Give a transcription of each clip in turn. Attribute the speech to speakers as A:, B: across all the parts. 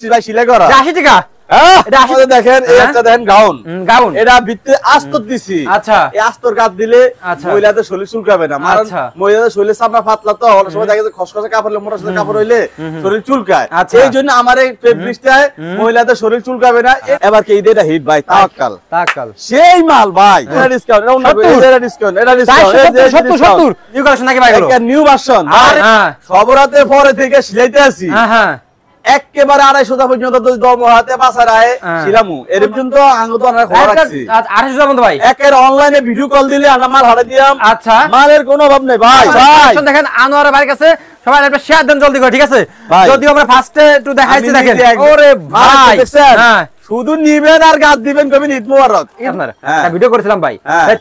A: Stitch ভাই সিলাই করা
B: 80 টাকা
A: এটা আসলে দেখেন একটা দেখেন গাউন
B: গাউন
A: এটা ভিতরে আস্তর দিছি
B: আচ্ছা
A: এই আস্তর কাট দিলে মহিলাদের শরীর চুলকাবে না কারণ মহিলাদের শরীরে চামড়া পাতলা তো অনেক সময় দেখা যায় খসখসে কাপড় হলে মোটা সোটা কাপড় হইলে শরীর চুলকায় এই জন্য আমার এই ফেব্রিকটায় মহিলাদের শরীর চুলকাবে না এবার কি এটা হিট ভাই তাওয়াক্কাল সেই মাল ভাই এটা ডিসকাউন্ট এটা ডিসকাউন্ট এটা ডিসকাউন্ট
B: 70 70 নিউ কালেকশন নাকি ভাই এগুলো
A: এটা নিউ ভার্সন খবরাতে পরে থেকে সিলাইতে আছি হ্যাঁ একেবারে 250 টাকা পর্যন্ত দমহাতে বাসার আয় ছিলামু এর পর্যন্ত আঙ্গুত অনেক খবর রাখছি
B: 250 টাকা বন্ধ ভাই
A: একের অনলাইনে ভিডিও কল দিলে আমরা মাল হাতে দিলাম
B: আচ্ছা
A: মালের কোনো অভাব নেই ভাই
B: দেখেন আনোয়ার ভাইয়ের কাছে সবাই একটা শেয়ার দেন জলদি করে ঠিক আছে যদিও আমরা ফার্স্টে একটু দেখাইছি দেখেন ওরে ভাই হ্যাঁ
A: শুধু নিবেন আর গাদ দিবেন কবি ঈদ মোবারক
B: আপনার একটা ভিডিও করেছিলাম ভাই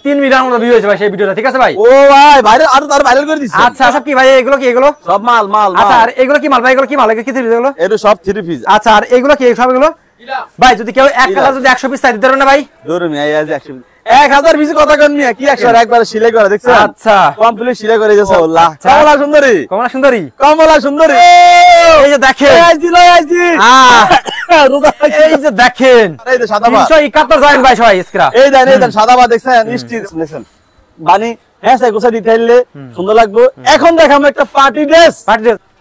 B: 3 মিনিটের মতো ভিউ হয়েছে ভাই সেই ভিডিওটা ঠিক আছে ভাই
A: ও ভাই ভাইরাল আর তার ভাইরাল করে দিছি
B: আচ্ছা সব কি ভাই এগুলো কি এগুলো
A: সব মাল মাল
B: আচ্ছা আর এগুলো কি মাল ভাই এগুলো কি মাল কি থ্রি এগুলো
A: এগুলো সব থ্রি পিস
B: আচ্ছা আর এগুলো কি সব এগুলো ভাই যদি কেউ এক কালার যদি 100 পিস চাই দিতে পারবেন না ভাই
A: ধরুন এই 1000 পিস কথা কোন মিয়া কি 100 একবার সিলাই করা দেখছেন
B: আচ্ছা
A: কমপ্লিট সিলাই করে দিয়েছে আল্লাহ কমলা সুন্দরী
B: কমলা সুন্দরী
A: কমলা সুন্দরী
B: এই যে দেখেন
A: আইজি
B: এই যে দেখেন
A: এই যে সাদাবা
B: 371 জয়েন ভাই সবাই স্ক্রা
A: এই দেন সাদাবা দেখছেন স্টিচ দেখছেন বানি হ্যাঁ সাই গোছা দিতে হইলে সুন্দর লাগবে এখন দেখাম একটা পার্টি ড্রেস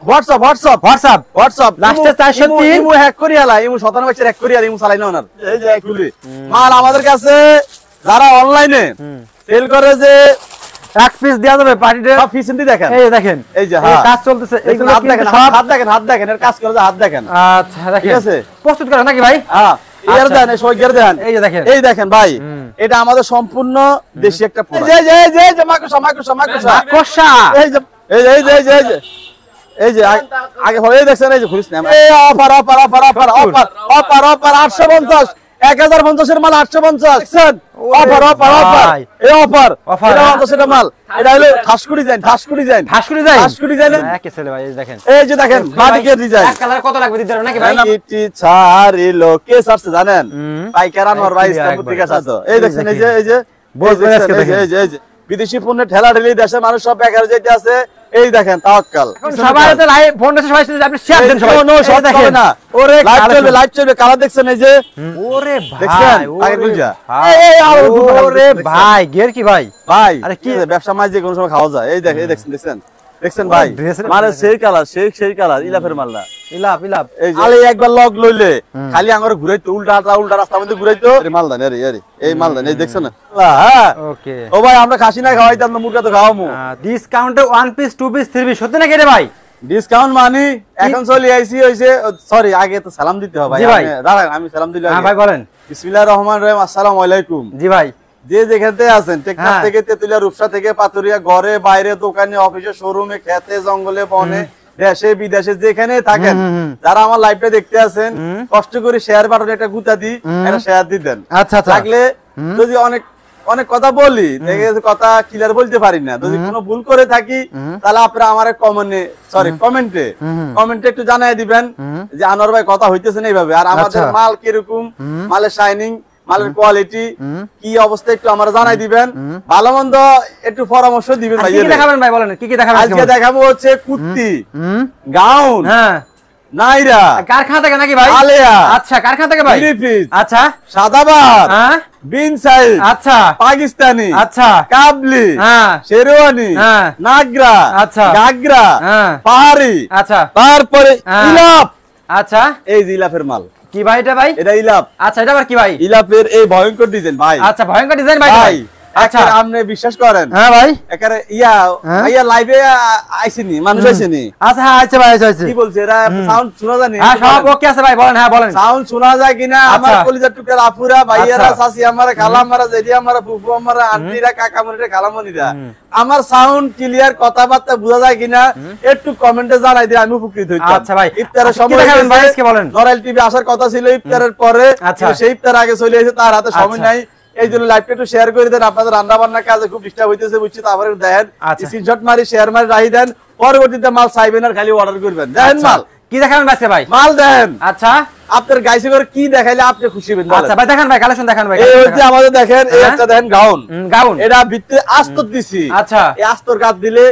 A: হোয়াটসঅ্যাপ লাস্টে 403 ইমু হ্যাক করি আলা ইমু 97 বছর হ্যাক করি আর ইমু চালাই না ওনার এই যে খুলি মাল আমাদের কাছে যারা অনলাইনে সেল করে যে
B: এক পিস দেয়া যাবে পার্টি ড্রেস
A: সব ফিসেন্টি দেখেন
B: এই দেখেন
A: এই যে
B: কাজ চলতেছে
A: এইগুলো হাত দেখেন এর কাজ করে হাত দেখেন
B: আচ্ছা দেখেন
A: ঠিক আছে
B: প্রস্তুত করেন নাকি ভাই
A: হ্যাঁ এর দেন সৈগের দেন এই দেখেন ভাই এটা আমাদের সম্পূর্ণ দেশি একটা প্রোডাক্ট যে মাকড়সা এই যে আগে হয়ে দেখছেন এই যে খুলিস না এই অফার 850 1050 এর মাল 850 দেখছেন অফার এই অফার এটা সেটা মাল এটা হলো ঠাসকুড়ি ডিজাইন
B: একে ছেলে ভাই এই দেখেন
A: এই যে দেখেন বাটিকের ডিজাইন
B: এক কালার কত লাগবে দিতে নাকি ভাই
A: ইটি ছাড়িলো কে সারছে জানেন পাইকার আনোয়ার ভাই ইসলামপুর থেকে আসছে এই দেখেন এই যে এই যে বিদেশি পণ্যের ঠেলা ঠেলি দেশের মানুষ সব বেকার যেতে আছে এই দেখেন তাওয়াক্কাল
B: সবাই তো লাইভ ফোন দেশে সবাই আপনি শেয়ার দেন সবাই
A: সব দেখেন না ওরে লাইভ চলবে কালার দেখছেন এই যে
B: ওরে ভাই
A: দেখছেন আগে বুঝা
B: ওরে ভাই গিয়ার কি ভাই
A: আরে কি ব্যবসা মাঝে কোন সময় খাওয়া যায় এই দেখছেন ভাই মানে সেই কালার ইলাফের মাল না ইলাফ আলে একবার লগ লইলে খালি আঙ্গরে ঘুরাইতো উল্টা রাস্তার মধ্যে ঘুরাইতো মাল দান এই মাল দান এই দেখছেন হ্যাঁ ওকে ও ভাই আমরা খাসি না খাওয়াইতাম না মুরগা তো খাওয়ামু
B: ডিসকাউন্টে 1 পিস 2 পিস 3 পিস সত্যি নাকি রে ভাই
A: ডিসকাউন্ট মানি এখন চলে আইছি হইছে সরি আগে তো সালাম দিতে হবে ভাই দাঁড়ান আমি সালাম দিলাম
B: হ্যাঁ ভাই বলেন
A: বিসমিল্লাহির রহমানির রহিম আসসালামু আলাইকুম
B: জি ভাই
A: যে যেখানে আছেন টেকনাফ থেকে তেতুলিয়া রূপসা থেকে পাতুরিয়া ঘরে বাইরে দোকানে অফিসে শোরুমে খেতে জঙ্গলে বনে দেশে বিদেশে যেখানে থাকেন যারা আমার লাইভটা দেখতে আছেন কষ্ট করে শেয়ার বাটনে একটা গুতা দি একটা শেয়ার দি দেন
B: আচ্ছা
A: থাকলে যদি অনেক কথা বলি দেখে কথা ক্লিয়ার বলতে পারি না যদি কোনো ভুল করে থাকি তাহলে আপনারা আমার কমেন্টে একটু জানাই দিবেন যে আনোয়ার ভাই কথা হইতেছে না এইভাবে আর আমাদের মাল কিরকম মালের শাইনিং মালের কোয়ালিটি কি অবস্থা একটু আমরা জানাই দিবেন ভালো মন্দ একটু পরামর্শ দিবেন ভাই
B: কি দেখাবেন ভাই বলেন কি দেখাবেন
A: আজকে দেখাবো হচ্ছে কুর্তি গাউন হ্যাঁ নাইরা
B: কারখানা থেকে নাকি ভাই
A: আলেয়া
B: আচ্ছা কারখানা থেকে ভাই আচ্ছা
A: সাদাবাদ
B: হ্যাঁ
A: বিন সাইজ
B: আচ্ছা
A: পাকিস্তানি
B: আচ্ছা
A: কাবলি
B: হ্যাঁ
A: শেরওয়ানি
B: হ্যাঁ
A: নাগরা
B: আচ্ছা
A: গাগরা
B: হ্যাঁ
A: পাহাড়ি
B: আচ্ছা
A: তারপরে ইলাপ
B: আচ্ছা
A: এই ইলাফের মাল
B: কি ভাই এটা ভাই
A: এটা ইলাপ
B: আচ্ছা এটা আবার কি ভাই
A: ইলাপের এই ভয়ঙ্কর ডিজাইন ভাই
B: আচ্ছা ভয়ঙ্কর ডিজাইন ভাই
A: আচ্ছা আপনি বিশ্বাস করেন
B: হ্যাঁ ভাই
A: একারে ভাইয়া লাইভে আইছেনি মানুষ আইছেনি
B: আচ্ছা হ্যাঁ আচ্ছা ভাই আচ্ছা
A: কি বলছে এরা সাউন্ড শোনা যায় না
B: হ্যাঁ সব ওকে আছে ভাই বলেন হ্যাঁ বলেন
A: সাউন্ড শোনা যায় কিনা আমার কলিজার টুকরা আপুরা ভাইয়ারা চাচি আমারা খালামারা জেঠি আমারা ফুফু আমারা আন্টিরা কাকামনিরা খালামনিরা আমার সাউন্ড ক্লিয়ার কথাবার্তা বোঝা যায় কিনা একটু কমেন্টে জানাই দিলে আমি উপকৃত হইতাম
B: আচ্ছা ভাই
A: ইফতারের সময়
B: দেখাবেন ভাই আজকে বলেন
A: নরাইল টিভি আসার কথা ছিল ইফতারের পরে সেই ইফতার আগে চলে এসে তার হাতে সময় নাই এই জন্য লাইভটা একটু শেয়ার করে দেন আপনাদের রান্না বান্নার কাজে খুব ডিস্টার্ব হইতেছে বুঝছি তারপরে দেখেন স্ক্রিনশট মারি শেয়ার মারি রাখি দেন পরবর্তীতে মাল চাইবেন আর খালি অর্ডার করবেন দেখেন মাল
B: কি দেখাবেন ভাই
A: মাল দেন
B: আচ্ছা
A: আপনার গাইছে করে কি দেখাইলে আপনি খুশি হবেন?
B: আচ্ছা ভাই দেখেন ভাই, কালেকশন দেখান ভাই।
A: এই হচ্ছে আমাদের দেখেন, এই একটা দেখেন গাউন।
B: গাউন
A: এটা ভিতরে আস্তর দিছি।
B: আচ্ছা,
A: এই আস্তর কাট দিলে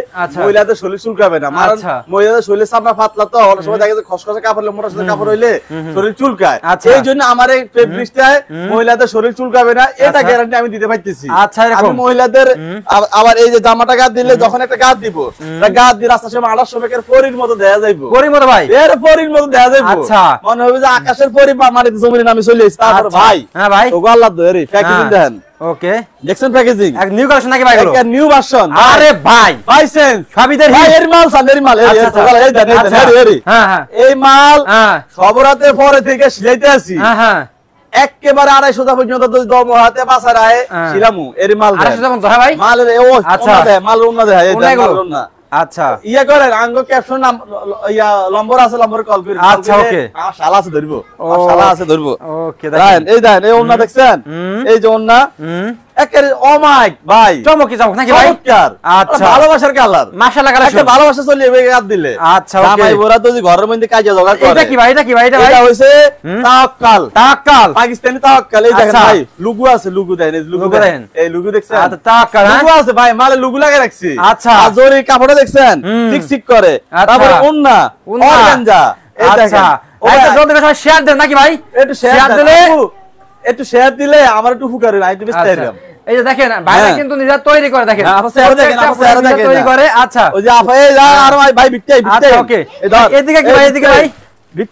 A: মহিলাদের শরীর চুলকাবে না। কারণ মহিলাদের শরীরে চামড়া পাতলা তো, অনেক সময় দেখা যায় খসখসে কাপড় মোটা সাথে কাপড় হইলে শরীর চুলকায়। এই জন্য আমার এই ফেব্রিকটায় মহিলাদের শরীর চুলকাবে না, এটা গ্যারান্টি আমি দিতে পারতেছি।
B: আচ্ছা,
A: আমি মহিলাদের আবার এই যে জামাটা গাত দিলে যখন একটা গাত দিব, গাত দিয়ে রাস্তার সময় 2800 টাকার পরীর মতো দেখা যাইবো।
B: পরীর মতো ভাই,
A: এর পরীর মতো দেখা যাইবো।
B: আচ্ছা,
A: মনে হবে যে আকাশের পরী মানে জমির নামে চলে এসেছে। তারপর ভাই,
B: হ্যাঁ ভাই,
A: ওগো আল্লাহ দরে প্যাকেজিং দেন।
B: ওকে,
A: দেখছেন প্যাকেজিং
B: এক নিউ কালেকশন নাকি ভাই?
A: একটা নিউ ভার্সন।
B: আরে ভাই,
A: ভাই সেন্স
B: সবিদের
A: ভাই এর মাল সান্দেরি মাল। এই দেন,
B: হ্যাঁ হ্যাঁ,
A: এই মাল সবরাতে পরে থেকে সিলাইতে আসি।
B: হ্যাঁ হ্ঁ,
A: একেবারে 250 পর্যন্ত দম হাতে বাসা রায় ছিলামু। এর মাল
B: 250 পর্যন্ত। হ্যাঁ ভাই,
A: মালের ও আচ্ছা মাল ওন্না দেয়। এই মাল ওন্না।
B: আচ্ছা,
A: ইয়া করে আঙ্গ ক্যাপশন নাম ইয়া নম্বর আছে, নম্বরে কল করি।
B: আচ্ছা, ওকে,
A: শালা আছে ধরবো, শালা আছে ধরবো।
B: ওকে, দেখেন
A: এই দেন, এই ওন্না দেখছেন? এই যে ওন্না একের অমাইক ভাই,
B: চমকি চমক নাকি ভাই?
A: আচ্ছা, ভালোবাসার কালার,
B: মাশাআল্লাহ কালেকশন,
A: একটা ভালোবাসা চলে এবে গাদ দিলে।
B: আচ্ছা, ওকে,
A: জামাই বড়া তো যে ঘরের মধ্যে কাজে জোগাড় করে।
B: এটা কি ভাই? এটা কি ভাই? এটা ভাই,
A: এটা হইছে তাওয়াক্কাল।
B: তাওয়াক্কাল,
A: পাকিস্তানি তাওয়াক্কাল। এই দেখেন ভাই, লুগু আছে, লুগু দেন, এই লুগু দেন, এই লুগু দেখছেন?
B: আচ্ছা, তাওয়াক্কাল
A: লুগু আছে ভাই, মালে লুগু লাগিয়ে রাখছি।
B: আচ্ছা,
A: আর জরি কাপড়টা দেখছেন চিকচিক করে। তারপর ওন্না অর্গানজা। এই দেখেন,
B: ওটা জলদি করে শেয়ার দেন নাকি ভাই?
A: একটু শেয়ার দিলে, একটু শেয়ার দিলে আমার একটু ফুকারে না, একটু বেশি টাইম।
B: এই যে দেখেন ভাইরা কিন্তু নিজে তৈরি করে, দেখেন
A: আপনি চেহারা দেখেন, আপনি চেহারা দেখেন
B: তৈরি করে। আচ্ছা,
A: ওই যে আপা এই যা আর ভাই বিটটাই বিটটাই।
B: আচ্ছা, ওকে, এদিকে কি ভাই? এদিকে ভাই,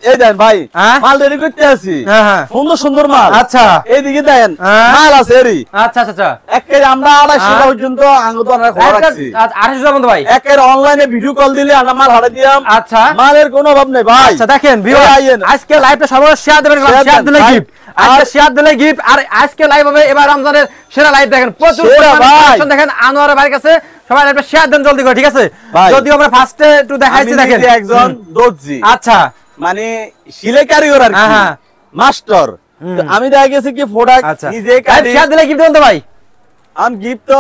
A: এই দেন ভাই, মাল রেডি করতে আছি।
B: হ্যাঁ হ্যাঁ,
A: সুন্দর সুন্দর মাল।
B: আচ্ছা,
A: এইদিকে দেন মাল আছে এরি।
B: আচ্ছা আচ্ছা,
A: একের আমরা 250 পর্যন্ত আঙ্গুতো আমরা খবর রাখছি।
B: 250 পর্যন্ত ভাই।
A: একের অনলাইনে ভিডিও কল দিলে আমরা মাল হাতে দিলাম।
B: আচ্ছা,
A: মালের কোনো অভাব নেই ভাই।
B: আচ্ছা, দেখেন ভিউয়ার, আজকে লাইভটা সবাই শেয়ার দিবেন, শেয়ার দিলে গিফট, আজকে শেয়ার দিলে গিফট। আর আজকে লাইভ হবে এবার রমজানের সেরা লাইভ। দেখেন প্রচুর কালেকশন, দেখেন আনোয়ারের ভাইয়ের কাছে। সবাই লাইভটা শেয়ার দেন জলদি করে, ঠিক আছে? যদিও আমরা ফার্স্টে একটু দেখাইছি, দেখেন
A: একজন দর্জি,
B: আচ্ছা
A: মানে সিলাই কারিগর আর কি, মাস্টার। আমি দেখা গেছে কি প্রোডাক্ট নিজে কাটি।
B: শেয়ার দিলে গিফট দেন তো ভাই?
A: আমি গিফট তো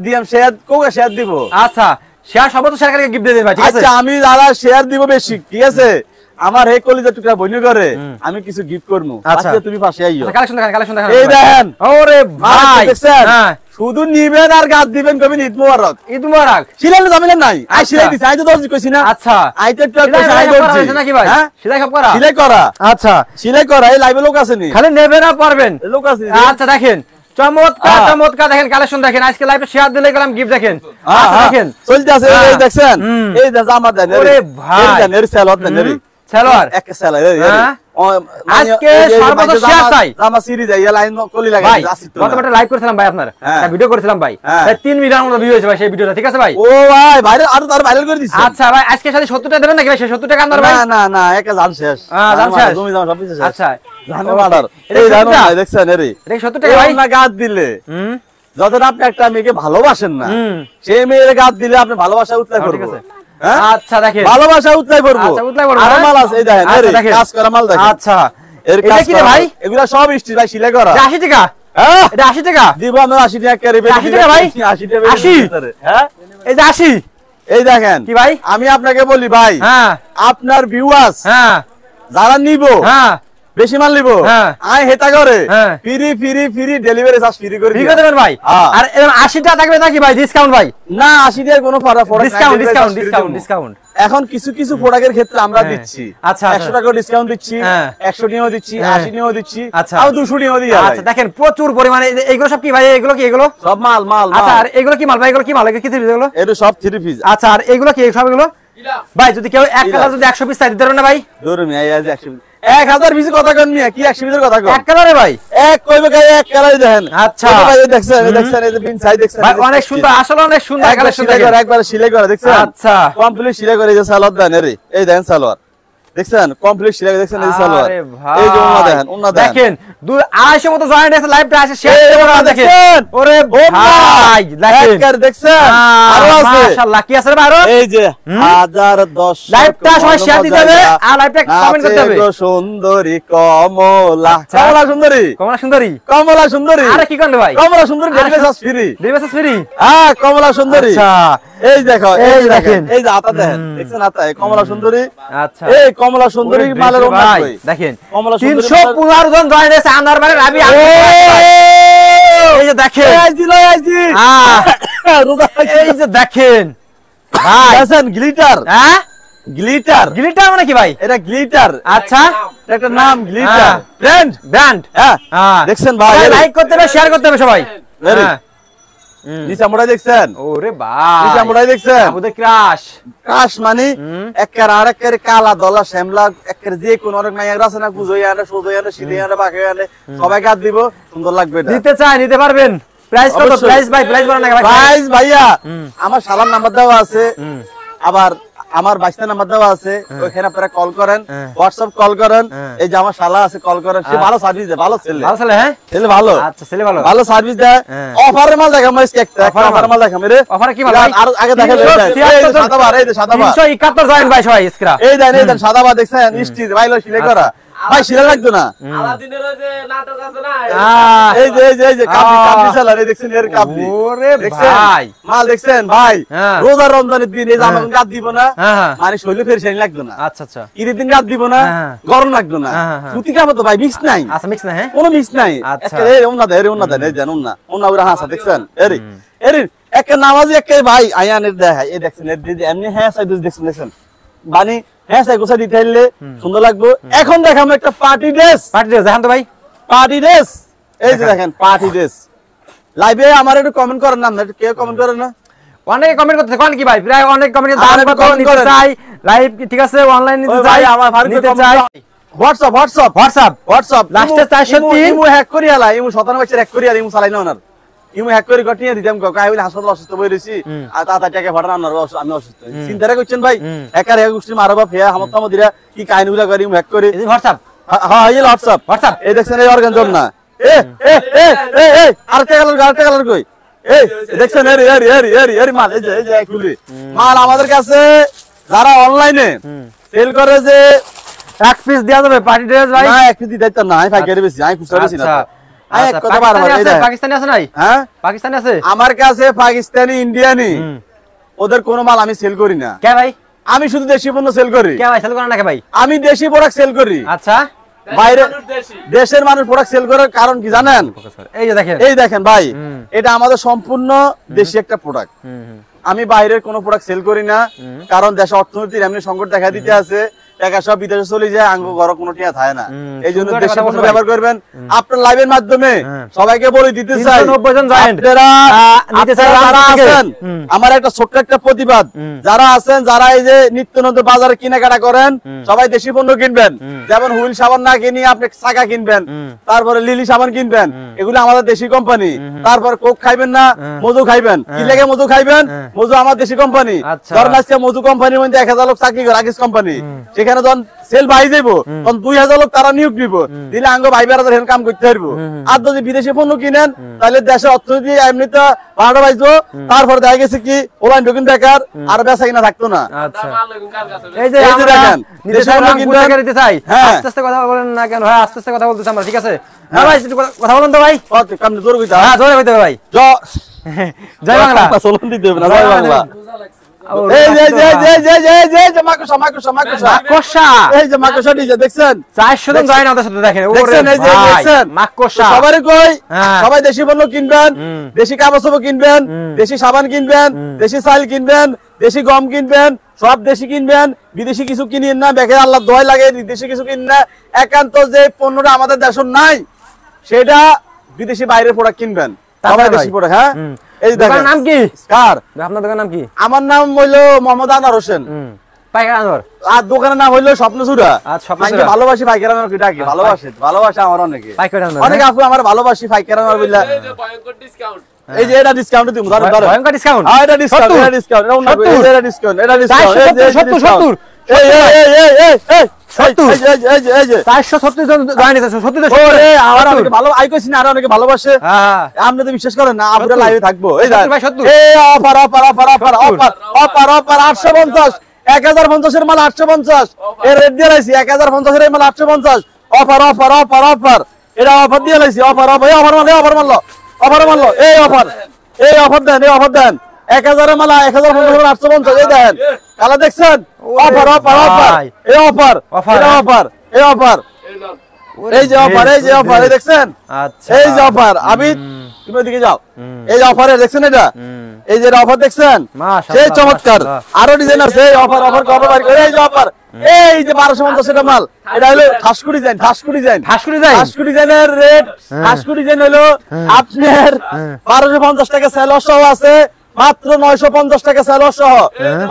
A: দিলাম, শেয়ার কোকে শেয়ার দিব।
B: আচ্ছা, শেয়ার সর্বোচ্চ শেয়ার করে গিফট দিয়ে দেন ভাই, ঠিক আছে?
A: আচ্ছা, আমি দাদা শেয়ার দিব বেশি, ঠিক আছে? আমার হে কলিজা টুকরা বইনি করে আমি কিছু গিফট করমু। আজকে তুমি পাশে আইও।
B: কালেকশন দেখেন, কালেকশন দেখেন।
A: এই দেখেন,
B: ওরে ভাই,
A: হ্যাঁ, শুধু নিবেন আর গাদ দিবেন, কবি ঈদ মোবারক।
B: ঈদ মোবারক।
A: শিলালে জামিলেন নাই, আই শিলাই দিছি, আই তো দর্জি কইছি না।
B: আচ্ছা,
A: আই তো একটু কইছি, আই দর্জি
B: নাকি ভাই? হ্যাঁ, সেলাই সব করা,
A: শিলাই করা।
B: আচ্ছা,
A: শিলাই করা। এই লাইভে লোক আছে নি,
B: খালি নেবেন আর পারবেন,
A: লোক আছে।
B: আচ্ছা, দেখেন চমৎকার চমৎকার, দেখেন কালেকশন দেখেন। আজকে লাইভে শেয়ার দিলে গেলাম গিফট, দেখেন। আচ্ছা, দেখেন
A: চলতে আছে, এই দেখছেন, এই যে জামা দেন,
B: ওরে ভাই,
A: দেন এর সেলর দেন, এর
B: সেলর
A: এক সেলর।
B: আজকে সর্বোচ্চ শেয়ার চাই,
A: জামা সিরি যায় লাইন কলি লাগে।
B: ভাই গতবারে লাইভ করেছিলাম ভাই, আপনার একটা ভিডিও করেছিলাম ভাই, 3 মিনিটের মতো ভিউ হয়েছে ভাই সেই ভিডিওটা, ঠিক আছে ভাই?
A: ও ভাই, ভাইরাল আরো তার ভাইরাল করে দিছি।
B: আচ্ছা ভাই, আজকে সাথে 70 টাকা দেবেন নাকি ভাই? সেই 70 টাকা আনবার ভাই?
A: না না না, একা জান শেষ,
B: জান শেষ,
A: তুমি জান সব শেষ।
B: আচ্ছা,
A: জানে মার্ডার। এই জানো না, দেখছেন এরি,
B: এটা 70 টাকা ভাই?
A: না গাদ দিলে, যখন আপনি একটা মেয়েকে ভালোবাসেন না, সেই মেয়ের গাদ দিলে আপনি ভালোবাসা উতলাই করবে।
B: আচ্ছা, দেখেন
A: ভালোবাসা উতলাই করব।
B: আচ্ছা, উতলাই করব।
A: আর মাল আছে, এই দেখেন, এর কাজ করা মাল দেখেন।
B: আচ্ছা,
A: এর কাজ কি ভাই? এগুলা সব স্টিচ ভাই, সিলাই করা।
B: 80 টাকা? হ্যাঁ, এটা 80 টাকা দিব আমরা। 80 টাকা করে
A: 80 টাকা ভাই? 80 টাকা। 80? হ্যাঁ,
B: এই যে 80।
A: এই দেখেন
B: কি ভাই,
A: আমি আপনাকে বলি ভাই, হ্যাঁ, আপনার ভিউয়ার্স, হ্যাঁ, যারা নিবো, হ্যাঁ, বেশি মাল নিবো, আই হেটা করে free free free delivery charge free করে
B: ঠিক আছে ভাই। আর এরকম 80 টাকা থাকবে নাকি ভাই ডিসকাউন্ট ভাই?
A: না, 80 টাকার কোনো
B: ডিসকাউন্ট ডিসকাউন্ট ডিসকাউন্ট ডিসকাউন্ট
A: এখন কিছু কিছু প্রোডাক্টের ক্ষেত্রে আমরা দিচ্ছি। আচ্ছা, 100 টাকা ডিসকাউন্ট দিচ্ছি, 100 টাকাও দিচ্ছি, 80 টাকাও দিচ্ছি, আর 200 টাকাও দিই।
B: আচ্ছা, দেখেন প্রচুর পরিমাণে এগুলো সব কি ভাই? এগুলো কি? এগুলো
A: সব মাল মাল।
B: আচ্ছা, আর এগুলো কি মাল ভাই? এগুলো কি মাল? এগুলো কি থ্রি পিস? এগুলো
A: এটা সব থ্রি পিস।
B: আচ্ছা, আর এগুলো কি সব? এগুলো ভাই যদি কেউ এক কালার যদি 100 পিস চাই দিতে পারবেন না ভাই?
A: ধরুন এই 1000 পিস কথা কোন মিয়া, কি 100 পিসের কথা কোন?
B: এক কালারে ভাই? এক
A: কইবে গায় এক কালারই দেখেন।
B: আচ্ছা
A: ভাই, দেখছেন দেখছেন, এই যে পিন সাইজ দেখছেন
B: ভাই, অনেক সুন্দর, আসলে অনেক সুন্দর কালেকশন
A: দেখেন। একবার সিলাই করা দেখছেন?
B: আচ্ছা,
A: কমপ্লিট সিলাই করে, এই যে সালোয়ার দেন, এই দেখেন সালোয়ার দেখছেন, কমপ্লিট সিলাই দেখছেন, এই সালোয়ার, এই যে ওন্না দেখেন, ওন্না দেখেন 250 মতো জয়েন্ট আছে। লাইভটা আছে, শেয়ার করে দেখেন। ওরে ভাই, দেখেন দেখছেন, আরো আছে মাশাআল্লাহ। কি আছে ভাই আরো? এই যে 1010। লাইভটা সবাই শেয়ার দিতে হবে আর লাইভটা কমেন্ট করতে হবে। সুন্দরী কমলা, কমলা সুন্দরী, কমলা সুন্দরী, কমলা সুন্দরী। আরে কি করবে ভাই? কমলা সুন্দরী delivery charge free, delivery charge free. হ্যাঁ, কমলা সুন্দরী। আচ্ছা, এই দেখো,
B: এই
A: এই
B: দেখেন।
A: দেখেন, এই যে আতা দেখেন, দেখছেন আতা, এই কমলা সুন্দরী,
B: আচ্ছা
A: এই কমলা সুন্দরী
B: ওরে
A: মালের
B: বেশি ভাই,
A: ভাই
B: দেখেন
A: কমলা সুন্দরী
B: 315 জন জয়েন হয়েছে আনোয়ার ভাইয়ের রাবি এই যে দেখেন এই যে দেখেন ভাই
A: গ্লিটার,
B: হ্যাঁ
A: গ্লিটার,
B: গ্লিটার মানে কি ভাই?
A: এটা গ্লিটার,
B: আচ্ছা
A: এটা একটা নাম গ্লিটার ব্র্যান্ড,
B: ব্র্যান্ড
A: হ্যাঁ
B: হ্যাঁ
A: দেখছেন ভাই,
B: লাইক করতে হবে শেয়ার করতে হবে সবাই
A: Very.
B: হ্যাঁ
A: নিচে মোড়াই দেখছেন,
B: ওরে ভাই
A: নিচে মোড়াই দেখছেন,
B: আমাদের ক্রাশ
A: কাশ মানে একের আর একের কালা দলা শ্যামলা একের যে কোন অনেক মাইয়া আছে না বুঝই আনে সোজই আনে সিধে আনে বাঁকে আনে সবাই কাট দিব, সুন্দর লাগবে এটা।
B: নিতে চাই নিতে পারবেন প্রাইস কত?
A: অবশ্যই।
B: প্রাইস ভাই প্রাইস বলেন না ভাই
A: প্রাইস ভাইয়া আমার শালার নাম্বার দেওয়া আছে, আবার আমার বাইস্তা নাম্বার দেওয়া আছে, ওইখানে আপনারা কল করেন, হোয়াটসঅ্যাপ কল করেন, এই যে আমার শালা আছে কল করেন, সে ভালো সার্ভিস দেয়, ভালো ছেলে,
B: ভালো ছেলে হ্যাঁ
A: ছেলে ভালো,
B: আচ্ছা ছেলে ভালো
A: ভালো সার্ভিস দেয়, অফারের মাল দেখাম ভাই, একটা অফারের মাল দেখাম রে,
B: অফারে কি মাল ভাই?
A: আর আগে দেখা যায় এই যে সাদাবার, এই যে সাদাবার,
B: 371 জয়েন ভাই সবাই ইসকরা
A: এই দেন সাদাবার দেখছেন স্টিচ ভাইলো সিলে করা ভাই, সিলে লাগতো না,
C: আলাদিনের ওই যে নাটক আছে না,
A: এই যে এই যে এই যে কাপড় কাপড় সেলার, এই দেখছেন এর কাপড়,
B: ওরে
A: দেখছেন
B: ভাই
A: মাল দেখছেন ভাই,
B: হ্যাঁ।
A: রোজা রমজানের দিন এই যে আমাকে গাদ দিব না,
B: হ্যাঁ হ্যাঁ
A: মানে শৈলে ফেরশানি লাগতো না,
B: আচ্ছা আচ্ছা
A: ঈদের দিন গাদ দিব না,
B: হ্যাঁ।
A: গরম লাগতো না,
B: হ্যাঁ, হ্যাঁ।
A: সুতি কাপড় তো ভাই মিক্স নাই,
B: আচ্ছা মিক্স না হ্যাঁ
A: কোনো মিক্স নাই,
B: আচ্ছা।
A: একটা এই ওন্না দেয়, ওন্না দেয়, এই দেন ওন্না ওরা হাসা দেখছেন, এরি এরি একটা নামাজি একটা ভাই আয়ানের দেয়, এই দেখছেন এর দিদি এমনি হ্যাঁ সাইড দেখছেন দেখছেন মানে হ্যাঁ সাইড গোছা দিতে হইলে সুন্দর লাগবে। এখন দেখাম একটা পার্টি ড্রেস,
B: পার্টি ড্রেস দেখান তো ভাই
A: পার্টি ড্রেস, এই যে দেখেন পার্টি ড্রেস, লাইভে আমার একটু কমেন্ট করেন না, একটু কেউ কমেন্ট করেন না,
B: অনেকে কমেন্ট করতেছে কোন কি ভাই প্রায় অনেক কমেন্ট
A: আর
B: দাম
A: একটু
B: কত
A: comment
B: নিতে
A: করেন।
B: চাই লাইভ ঠিক আছে অনলাইন নিতে
A: ওই
B: চাই
A: ভাই আমার ফারুক
B: নিতে চাই
A: হোয়াটসঅ্যাপ হোয়াটসঅ্যাপ
B: হোয়াটসঅ্যাপ
A: হোয়াটসঅ্যাপ
B: লাস্টে 403
A: ইমু হ্যাক করি আলা ইমু 57 বছর হ্যাক করি আর ইমু চালাই না ওনার ইমু হ্যাক করে গটিয়ে দিতাম কাই বলে হাসপাতাল অসুস্থ হয়ে রইছি আর তাতা টাকা ফাটান আনার আমি অসুস্থ চিন্তা করছেন ভাই একার এক গোষ্ঠী মারবা ফিয়া হামতাম দিরা কি কাহিনীগুলা করি ইমু হ্যাক করে
B: এই হোয়াটসঅ্যাপ
A: হ্যাঁ এই হোয়াটসঅ্যাপ
B: হোয়াটসঅ্যাপ
A: এই দেখছেন এই অর্গান জম না এ এ এ এ এ আরেকটা কালার কই এই দেখছেন এরি এরি এরি এরি এরি মাল এই যে খুলি মাল আমাদের কাছে যারা অনলাইনে সেল করে যে
B: এক পিস দেয়া যাবে পার্টি ড্রেস ভাই
A: না এক দিতে দাইতাম না আমি পাইকারি বেশি আমি খুচরা বেশি না
B: আচ্ছা
A: আমি এক কথা বার
B: পাকিস্তানি
A: এই
B: আছে
A: দেখ
B: পাকিস্তানি আছে নাই
A: হ্যাঁ
B: পাকিস্তানি আছে
A: আমার কাছে পাকিস্তানি ইন্ডিয়ানি ওদের কোনো মাল আমি সেল করি না,
B: কে ভাই
A: আমি শুধু দেশি পণ্য সেল করি,
B: কে ভাই সেল করেন না কে ভাই
A: আমি দেশি প্রোডাক্ট সেল করি,
B: আচ্ছা
A: বাইরে
C: মানুষ দেশি।
A: দেশের মানুষ প্রোডাক্ট সেল করার কারণ কি জানেন,
B: এই যে দেখেন
A: এই দেখেন ভাই এটা আমাদের সম্পূর্ণ দেশি একটা প্রোডাক্ট, আমি বাইরের কোনো প্রোডাক্ট সেল করি না, কারণ দেশে অর্থনীতির এমনি সংকট দেখা দিতে আছে, টাকা সব বিদেশে চলে যায়, আঙ্গ ঘর কোনো টিয়া থাকে না, এই জন্য
B: সুন্দর
A: দেশি
B: কথা
A: পণ্য
B: বলছো
A: ব্যবহার করবেন। আপনার লাইভের মাধ্যমে সবাইকে বলে দিতে চাই
B: 390 জন joined।
A: আপনারা
B: নিতে চাই
A: যারা
B: আমাদের থেকে।
A: আছেন আমার একটা ছোট্ট একটা প্রতিবাদ, যারা আছেন যারা এই যে নিত্য নতুন বাজারে কেনাকাটা করেন সবাই দেশি পণ্য কিনবেন, যেমন হুইল সাবান না কিনে আপনি চাকা কিনবেন, তারপরে লিলি সাবান কিনবেন, এগুলো আমাদের দেশি কোম্পানি, তারপর কোক খাইবেন না মধু খাইবেন, কি লেগে মধু খাইবেন, মধু আমার দেশি কোম্পানি,
B: আচ্ছা।
A: ধরেন আজকে মধু কোম্পানির মধ্যে 1000 লোক চাকরি করে আগিস কোম্পানি, সেখানে যখন সেল বাই যাইবো তখন 2000 লোক তারা নিয়োগ দিব, দিলে আঙ্গ ভাই বেড়াদের কাম করতে পারবো। আর যদি বিদেশি পণ্য কিনেন তাহলে দেশের অর্থনীতি এমনিতে বাড়া বাজবো, তারপর দেখা গেছে কি ওলাইন ঢুকিন বেকার আর বেচা কিনা থাকতো না।
B: আচ্ছা
C: দাম আলো কার কাছে
B: এই যে
A: এই যে
B: আমরা
A: দেখেন,
B: নিতে
A: দেশি
B: চাই
A: পণ্য
B: রংপুর
A: কিনবেন।
B: থেকে নিতে চাই
A: হ্যাঁ।
B: আস্তে আস্তে কথা বলেন না কেন ভাই আস্তে আস্তে কথা বলতেছি আমরা ঠিক আছে হ্যাঁ ভাই একটু কথা বলেন তো ভাই
A: কত কামনে জোর কইতা
B: হ্যাঁ জোরে হইতে হবে ভাই জয় বাংলা
A: চলন দিতে হবে না, জয় বাংলা।
C: বুঝা লাগছে।
A: এই যে মাকড়সা
B: মাকড়সা
A: এই যে মাকড়সা ডিজে দেখছেন
B: 400 জন জয়েন আমাদের সাথে দেখেন ওরে
A: দেখছেন এই যে
B: ভাই,
A: দেখছেন
B: মাকড়সা
A: সবারই কই
B: হ্যাঁ।
A: সবাই দেশি পণ্য কিনবেন, দেশি কাপড় চোপড় কিনবেন, দেশি সাবান কিনবেন, দেশি চাল কিনবেন, দেশি গম কিনবেন, সব দেশি কিনবেন, বিদেশি কিছু কিনেন না, দেখে আল্লাহ দোহাই লাগে দেশি কিছু কিনেন না। একান্ত যে পণ্যটা আমাদের দেশের নাই সেটা বিদেশি বাইরের প্রোডাক্ট কিনবেন, সবাই দেশি প্রোডাক্ট। হ্যাঁ এই যে
B: দোকানের
A: দেখেন
B: নাম কি
A: কার
B: আপনার দোকানের নাম কি
A: আমার নাম হইলো মোহাম্মদ আনোয়ার হোসেন,
B: পাইকার আনোয়ার
A: আর দোকানের নাম হইলো স্বপ্নচূড়া।
B: আচ্ছা, স্বপ্নচূড়া।
A: আমি ভালোবাসি ফাইকার আনোয়ার কি ডাকি, ভালোবাসে আমার অনেকে,
B: পাইকার আনোয়ার
A: অনেক আপু আমার ভালোবাসি ফাইকার আনোয়ার বললা।
C: এই যে ভয়ঙ্কর ডিসকাউন্ট।
A: এই যে এটা ডিসকাউন্ট দিমু, ধরেন ধরেন
B: ভয়ঙ্কর ডিসকাউন্ট
A: এটা ডিসকাউন্ট, এটা ডিসকাউন্ট, এটা অন্য কই, এটা ডিসকাউন্ট, এটা ডিসকাউন্ট,
B: 470
A: এই এই
B: 70
A: এই যে
B: 470 জন জয়েন হয়েছে 70
A: ওরে আমার অনেকে ভালো আই কইছি না, আর অনেকে ভালোবাসে,
B: হ্যাঁ
A: আপনি তো বিশ্বাস করেন না, আমরা লাইভে থাকবো। এই
B: 70 ভাই, 70
A: এই offer offer offer offer offer offer offer 850 1050 এর মাল 850 এর রেট দিয়ে লাইছি 1050 এর মাল 850 অফার অফার অফার অফার এটা অফার দিয়ে লাইছি অফার অফার এই অফার মাল এই অফার মাল অফার মাল এই অফার দেন এই অফার দেন 1000 এর মালা 1050 এই দেখেন কালা দেখছেন অফার অফার অফার এই অফার এটা অফার এই অফার এই যে অফার এই যে অফার এই দেখছেন
B: আচ্ছা
A: এই যে অফার আমি তুমি ওদিকে যাও এই যে অফারে দেখছেন এটা এই যে অফার দেখছেন
B: মাশাআল্লাহ
A: সেই চমৎকার আরো ডিজাইন আছে এই অফার অফার কভার বাড়ি করে এই যে অফার এই যে 1250 টাকা মাল এটা হলো ঠাসকু ডিজাইন ঠাসকু ডিজাইনের রেট ঠাসকু ডিজাইন হলো আপনার 1250 টাকা সেল সহ আছে মাত্র 950 টাকা সেল সহ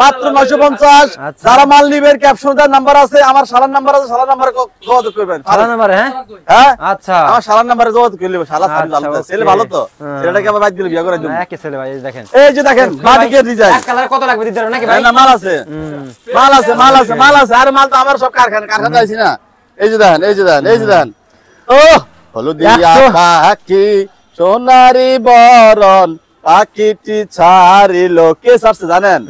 A: মাত্র 950 যারা মাল নিবেন ক্যাপশনে নাম্বার আছে আমার শালার নাম্বার আছে শালার নম্বরে যোগাযোগ করবেন
B: শালা নাম্বার হ্যাঁ
A: হ্যাঁ
B: আচ্ছা
A: আমার শালার নম্বরে যোগাযোগ করলে শালা ছেলে ভালো তো ছেলেটাকে আবার বাইক দিলে বিয়ে করে দিবেন
B: একে ছেলে ভাই এই দেখেন
A: এই যে দেখেন বাটিকের ডিজাইন
B: এক কালার কত লাগবে দিতে নাকি ভাই
A: না মাল আছে মাল আছে মাল আছে মাল আছে আর মাল তো আমার সব কারখানা আইছি না এই যে দেখেন এই যে দেখেন এই যে দেখেন ও হলুদিয়া পাখি সোনারি বরণ পাখিটি ছাড়িল কে ছাড়ছে জানেন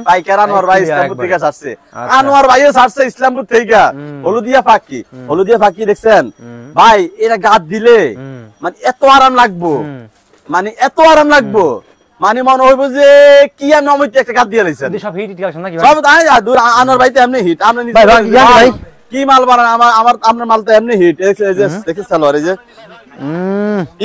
A: পাইকার আনোয়ার ভাই ইসলামপুর থেকে ছাড়ছে আনোয়ার ভাইও ছাড়ছে ইসলামপুর থেকে হলুদিয়া পাখি দেখছেন ভাই এরা গাছ দিলে মানে এত আরাম লাগবো মানে মনে হইব যে কি আমি অমিত একটা গাছ দিয়ে লাইছেন
B: সব হিট কালেকশন নাকি
A: সব আনোয়ার ভাই তো এমনি হিট আপনি
B: ভাই
A: কি মাল বানান আমার আপনার মাল তো এমনি হিট দেখে সালোয়ার এই যে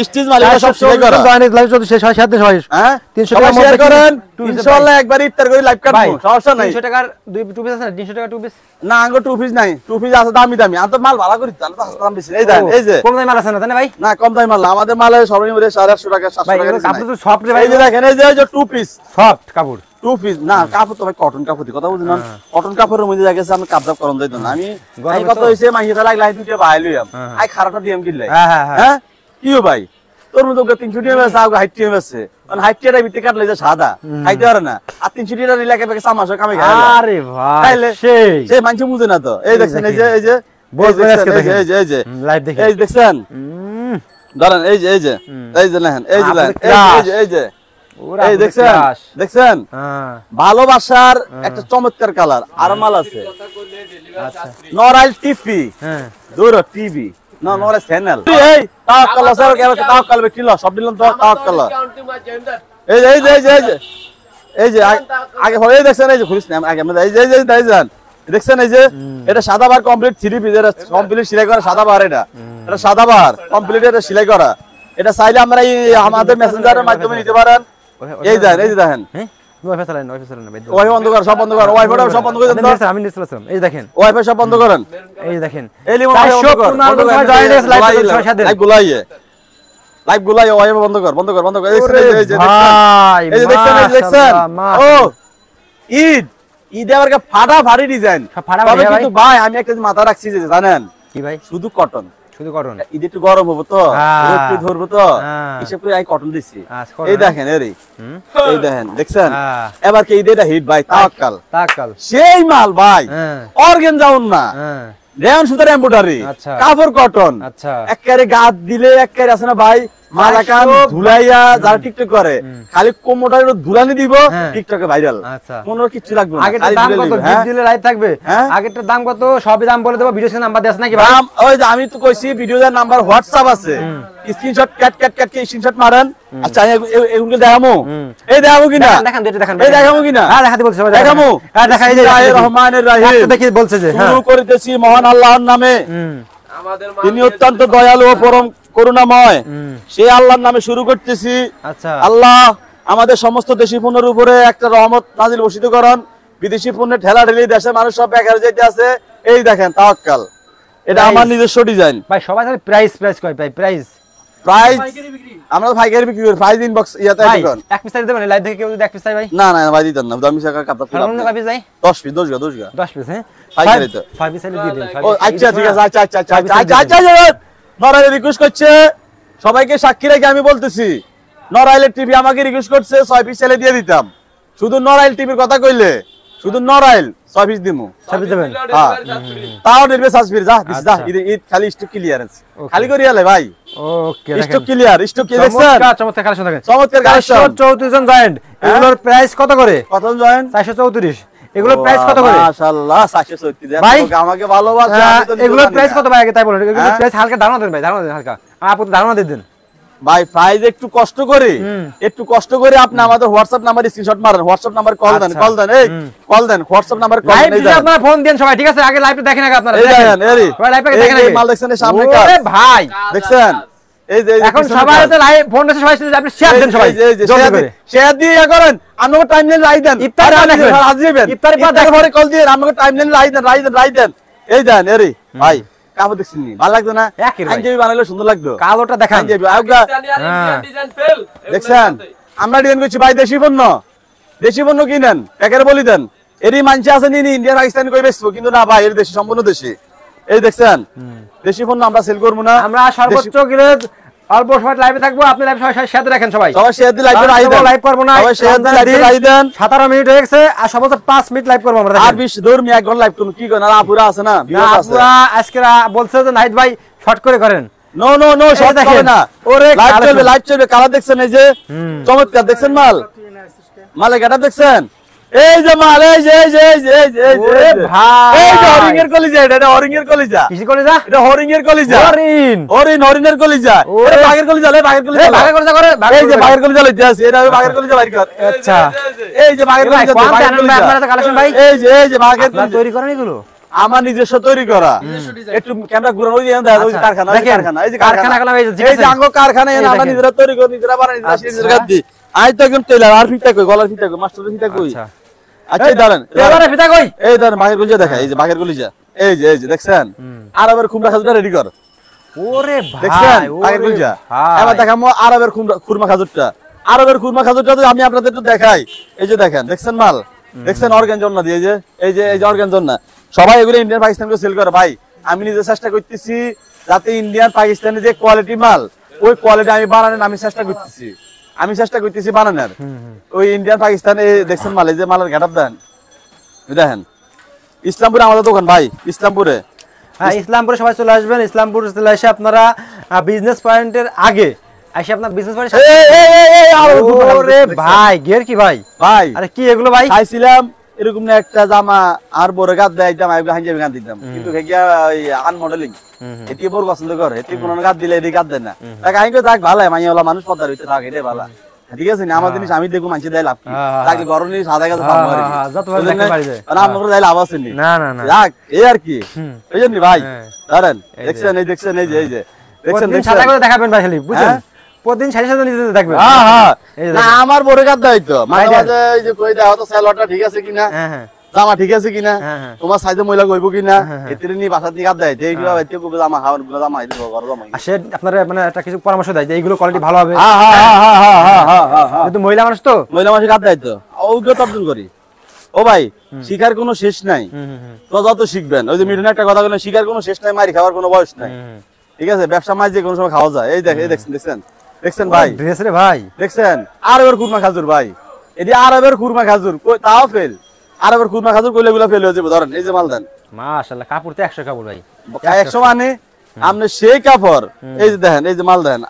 A: স্টিচ মাল এটা সব শেয়ার করা
B: লাইভ যদি শেষ হয় সাথে হয়
A: হ্যাঁ
B: 300 টাকা
A: শেয়ার করেন ইনশাআল্লাহ একবার ইফতার করে লাইভ কাটবো সমস্যা নাই
B: 300 টাকার দুই টু পিস আছে না 300 টাকা টু পিস
A: না আঙ্গো টু পিস নাই টু পিস আছে দামি আর তো মাল ভালো করি তাহলে তো দাম বেশি এই দেন এই যে
B: কম দামি মাল আছে না তাই না ভাই
A: না কম দামি মাল না আমাদের মালে সর্বনিম্ন 850 টাকা 700 টাকা
B: কাপড় তো সফট রে ভাই
A: এই যে দেখেন এই যে টু পিস
B: সফট কাপড়
A: টু পিস না কাপড় তো ভাই কটন কাপড় কথা বুঝুন কটন কাপড়ের মধ্যে জায়গা আছে আমি কাপড় করন যাইতো না আমি কত হইছে মাইয়া লাগলাই দুইটা বাইলইম আই খারাটা দিম কিনলাই হ্যাঁ কিও ভাই তোর মতো 300 টাকা আছে আগে 60 টাকা আছে মানে 60 টাকা ভিতরে কাটলে যে সাদা খাইতে পারে না আর 300 টাকা নিলে একেবারে সামাসে কামে খায়
B: আরে ভাই সেই
A: মানুষ বুঝে না তো এই দেখছেন এই যে এই যে
B: লাইভ দেখেন
A: এই দেখছেন ধরেন এই যে দেখেন এই যে এই দেখছেন ভালোবাসার একটা চমৎকার কালার আর মাল আছে নরাইল টিভি হ্যাঁ দূর টিভি না নরে চ্যানেল এই তাওয়াক্কাল স্যার তাওয়াক্কাল বেটিল সব দিলাম তো তাওয়াক্কাল এই যে আগে হয়ে দেখছেন এই যে খুলিস না আগে আমরা এই যে দেখছেন এই যে এটা সাদা বার কমপ্লিট 3 পিস এটা কমপ্লিট সেলাই করা সাদা বার এটা সাদা বার কমপ্লিট এটা সেলাই করা এটা চাইলে আমরা আমাদের মেসেঞ্জারের মাধ্যমে নিতে পারেন এই যে দেখেন হ্যাঁ ওয়াইফাই চালান ওয়াইফাই বন্ধ কর সব বন্ধ কর ওয়াইফাইটা সব বন্ধ করে দেন
B: আমি নিছিলাম এই দেখেন
A: ওয়াইফাই সব বন্ধ করেন
B: এই দেখেন
A: এই লিমো বন্ধ কর লাইভ গুলাই ওয়াইফাই বন্ধ কর এই যে দেখছেন ও ঈদ আবার ফাটা ভারী ডিজাইন তবে কিন্তু ভাই আমি একটা মাথা রাখছি যে জানেন
B: কি ভাই
A: শুধু কটন ঈদ একটু গরম হবো তো রোদ ধরবো তো হিসাব করে আমি কটন দিচ্ছি এই দেখেন এই দেখেন দেখছেন এবার কি ঈদ এটা হিট ভাই তাওয়াক্কাল সেই মাল ভাই অর্গান যাউন না রেয়ন সুতার এমব্রয়ডারি কাপড় কটন একেবারে গাত দিলে একেবারে আছে না ভাই মালাকান ধুলাইয়া যারা টিকটক করে খালি কোমরটা একটু ধুলানি দিব টিকটকে ভাইরাল কোনো কিছু লাগবে না
B: আগেরটা দাম কত গিফট দিলে লাইভ থাকবে আগেরটার দাম কত সবই দাম বলে দেব ভিডিওতে নাম্বার দেছ নাকি ভাই
A: ওই যে আমি তো কইছি ভিডিওর নাম্বার হোয়াটসঅ্যাপ আছে স্ক্রিনশট কাট স্ক্রিনশট মারেন আচ্ছা এগুলো দেখামু এই দেখামু কিনা
B: দেখান দেখেন
A: এই দেখামু কিনা
B: হ্যাঁ দেখাতে বলছে সবাই
A: দেখামু
B: হ্যাঁ দেখা এই যে
A: রহমানের রহিম
B: দেখি বলছে যে
A: শুরু করিতেছি মহান আল্লাহর নামে তিনি অত্যন্ত দয়ালু ও পরম করুণাময় সেই আল্লাহর নামে শুরু করতেছি
B: আচ্ছা
A: আল্লাহ আমাদের সমস্ত দেশি পণ্যের উপরে একটা রহমত নাজিল বর্ষিত করেন বিদেশি পণ্যের ঠেলা ঠেলি দেশের মানুষ সব বেকার যেতে আছে এই দেখেন তাওয়াক্কাল এটা আমার নিজস্ব ডিজাইন
B: ভাই সবাই তাহলে প্রাইস কয় ভাই প্রাইস
A: আমরা তো পাইকারি বিক্রি করি প্রাইস ইনবক্স ইয়াতে দেখুন
B: এক পিস দিতে মানে লাইভ দেখে কেউ যদি এক পিস চাই ভাই
A: না ভাই দিতেন না দামি টাকা কাপড়
B: ফেলা না পিস ভাই
A: 10 পিস 10 পিস হ্যাঁ পাইকারি তো
B: 5 পিস দিয়ে দেন
A: ও আচ্ছা ঠিক আছে আচ্ছা নরাইল রিকোয়েস্ট করছে সবাইকে সাক্ষী রেখে আমি বলতেছি নরাইলের টিভি আমাকে রিকোয়েস্ট করছে 6 পিস সেলে দিয়ে দিতাম শুধু নরাইল টিভির কথা কইলে শুধু নরাইল 6 পিস দিমু
B: 6 পিস দেবেন
A: তাও দেবে সাসবির যা ঈদ খালি স্টক ক্লিয়ারেন্স খালি করিয়ালে ভাই
B: ওকে
A: স্টক ক্লিয়ার স্টক কি দেখছেন
B: চমৎকার কালেকশন দেখেন
A: চমৎকার কালেকশন
B: 434 জন জয়েন্ট এগুলোর প্রাইস কত করে
A: কত জয়েন্ট
B: 434 এগুলোর প্রাইস কত করে
A: মাশাআল্লাহ 434
B: ভাই
A: আমাকে ভালোবাসা
B: এগুলোর প্রাইস কত ভাই আগে তাই বলেন এগুলোর প্রাইস হালকা ধারণা দেন ভাই ধারণা দেন হালকা আপনি ধারণা দিয়ে দেন
A: ভাই প্রাইস একটু কষ্ট করে আপনি আমাদের হোয়াটসঅ্যাপ নাম্বার স্ক্রিনশট মারেন, হোয়াটসঅ্যাপ নাম্বার কল দেন, এই কল দেন, হোয়াটসঅ্যাপ নাম্বার কল
B: লাইভ
A: দেন,
B: দিলে আপনারা ফোন দেন সবাই, ঠিক আছে? আগে লাইভটা দেখেন আগে আপনারা,
A: এই দেখেন এই
B: সবাই লাইভটা দেখেন
A: এই
B: আগে।
A: মাল দেখছেন, এই সামনে কাজ
B: ওরে ভাই,
A: দেখছেন, এই যে
B: এখন সবাই তো লাইভ ফোন এসে সবাই আপনি শেয়ার দেন সবাই জলদি করে,
A: শেয়ার দিয়ে ইয়া করেন, আপনাকে টাইমলাইন রাই দেন,
B: ইফতারে
A: আরে
B: দেখবেন, ইফতারে পর
A: ইফতারের পরে কল দিয়ে আপনাকে টাইমলাইন রাই দেন, এই দেন এরি ভাই কাপড় দেখছেন নি ভালো লাগতো না?
B: একের ভাই।
A: আঞ্জাবি বানাইলে সুন্দর লাগতো,
B: কালোটা দেখান।
A: আঞ্জাবি আউগা
C: ডিজাইন ফেল
A: দেখছেন, আমরা ডিজাইন করছি ভাই দেশি পণ্য কিনেন, প্যাকেটে বলি দেন, এরই মানছে আছে নি ইন্ডিয়া পাকিস্তানি কই বেচবো, কিন্তু না ভাই এর দেশি, সম্পূর্ণ দেশি। এই দেখছেন দেশি পণ্য আমরা সেল করবো না,
B: আমরা সর্বোচ্চ গেলে অল্প সময় লাইভে থাকবো, আপনি লাইভ সবাই সাথে রাখেন সবাই
A: শেয়ার দিয়ে লাইভে রাই দেন,
B: লাইভ করবো না,
A: সবাই শেয়ার দিয়ে লাইভে রাই দেন।
B: 17 মিনিট হয়ে গেছে আর সর্বোচ্চ 5 মিনিট লাইভ করবো আমরা,
A: আর 20 ধর্মী এক ঘন্টা লাইভ করুন, কি করেন? আর আপুরা আছে না,
B: না
A: viewers আছে।
B: আপুরা আজকে বলছে যে নাহিদ ভাই শর্ট করে করেন,
A: নো শর্ট
B: দেখেন।
A: হবে না,
B: ওরে
A: লাইভ চলবে, কালার দেখছেন, এই যে চমৎকার দেখছেন, মালে গাটা দেখছেন, এই যে মাল, এই যে
B: ওরে ভাই,
A: এই যে হরিণের কলিজা, এটা হরিণের কলিজা,
B: কিসি করে যা
A: এটা হরিণের কলিজা, হরিণের কলিজা,
B: ওরে
A: বাঘের কলিজা, বাঘের কলিজা,
B: ভাগে করে যা করে,
A: এই যে বাঘের কলিজা লইতে আছে, এটা বাঘের কলিজা বাইর কর,
B: আচ্ছা
A: এই যে বাঘের
B: ভাই
A: কলিজা,
B: কোন
A: বাঘের
B: জানেন ভাই আপনারা তো কালেকশন ভাই,
A: এই যে বাঘের
B: আপনারা তৈরি করেন এগুলো?
A: আমার নিজস্ব তৈরি করা, একটু ক্যামেরা ঘুরানো, ওই যে দেখা, ওই যে কারখানা, ওই যে
B: দেখেন,
A: কারখানা, এই যে
B: কারখানা
A: কারখানা,
B: গেলাম, এই যে
A: এই যে আঙ্গো কারখানা,
B: এই
A: আমরা
B: দেখেন।
A: নিজেরা তৈরি করি, নিজেরা বানাই, নিজেরা
B: আচ্ছা।
A: নিজেরা গাদ দি। আজ তো একদম টেলার, আর ফিতা কই, গলার ফিতা কই, মাস্টারের ফিতা কই,
B: আচ্ছা
A: আচ্ছা এই দাঁড়ান,
B: এবারে ফিতা কই,
A: এই দাঁড়ান, বাঘের কলিজা দেখা, এই যে বাঘের কলিজা, এই যে দেখছেন, আরবের খুমরা খাজুরটা রেডি কর,
B: ওরে ভাই,
A: দেখছেন বাঘের কলিজা, এবার দেখামো আরবের খুরমা খাজুরটা, আরবের খুরমা খাজুরটা তো আমি আপনাদের একটু দেখাই, এই যে দেখেন, দেখছেন মাল, দেখছেন অর্গান জন্য দিয়ে, এই যে অর্গান জন্য, সবাই এগুলো ইন্ডিয়ান পাকিস্তানকে সেল করে ভাই, আমি নিজে চেষ্টা করতেছি যাতে ইন্ডিয়ান পাকিস্তানের যে কোয়ালিটি মাল, ওই কোয়ালিটি আমি বানানোর আমি চেষ্টা করতেছি বানানোর, ওই ইন্ডিয়ান পাকিস্তানে দেখছেন মাল, এই যে মালের ঘাটাপ দেখেন, ইসলামপুরে আমাদের দোকান ভাই, ইসলামপুরে,
B: হ্যাঁ ইসলামপুরে সবাই চলে আসবেন, ইসলামপুর চলে এসে আপনারা বিজনেস পয়েন্টের আগে এসে আপনার বিজনেস পয়েন্ট, ওরে ভাই গের কি ভাই, আরে কি এগুলো ভাই?
A: খাইছিলাম এরকম না একটা জামা আর বড় গাদ দেয়তাম, আমি হাঞ্জাবি গান দিতাম, কিন্তু গিয়া ওই আন মডেলিং এটি বড় পছন্দ করে, এটি কোন গাদ দিলে এটি গাদ দেয় না, তাকে আমি থাক ভালো মাইয়াওয়ালা মানুষ পদার হইতে থাকে, এটাই ভালো, ঠিক আছে না? আমার জিনিস আমি দেখবো মানুষ দেয় লাভ কি, তাকে গরম জিনিস সাদা গাছ পাবো আর আমার দেয় লাভ আছে
B: না না না
A: যাক এই আর কি, এই জন্য ভাই ধরেন দেখছেন, এই যে দেখছেন
B: সাদা করে দেখাবেন ভাই খালি, বুঝছেন? প্রতিদিন সাথে সাথে নিজে দেখবেন,
A: না আমার বড় গাদ দেয় তো মাঝে মাঝে এই যে কই দাও তো সালোয়ারটা ঠিক আছে কিনা, জামা ঠিক আছে কিনা, তোমার সাইজে ময়লা কইবো কিনা, এতে নি বাসা থেকে গাদ দেয়, এইগুলো বাইতে কইবো জামা হাওয়ার গুলো জামা আইতে গরম জামা,
B: আর সে আপনারা মানে একটা কিছু পরামর্শ দেয় যে এইগুলো কোয়ালিটি ভালো হবে,
A: হ্যাঁ
B: কিন্তু মহিলা মানুষ তো,
A: মহিলা মানুষ গাদ দেয় তো, ওইগুলো তর্জন করি। ও ভাই শিখার কোনো শেষ নাই, তো যত শিখবেন, ওই যে মিঠুন একটা কথা বলেন, শিখার কোনো শেষ নাই, মারি খাওয়ার কোনো বয়স নাই, ঠিক আছে? ব্যবসা মাঝে কোনো সময় খাওয়া যায়, এই দেখছেন ভাই,
B: ড্রেস রে ভাই,
A: দেখছেন আরবের খুরমা খাজুর ভাই, এটি আরবের খুরমা খাজুর, তাও ফেল, আরবের খুরমা খাজুর কইলে গুলো ফেল হয়ে যাবে, ধরেন এই যে মাল দেন,
B: মাশাআল্লাহ কাপড় তো 100 কাপড় ভাই,
A: 100 মানে আপনি সেই কাপড়, এই যে দেখেন, এই যে মাল দেন,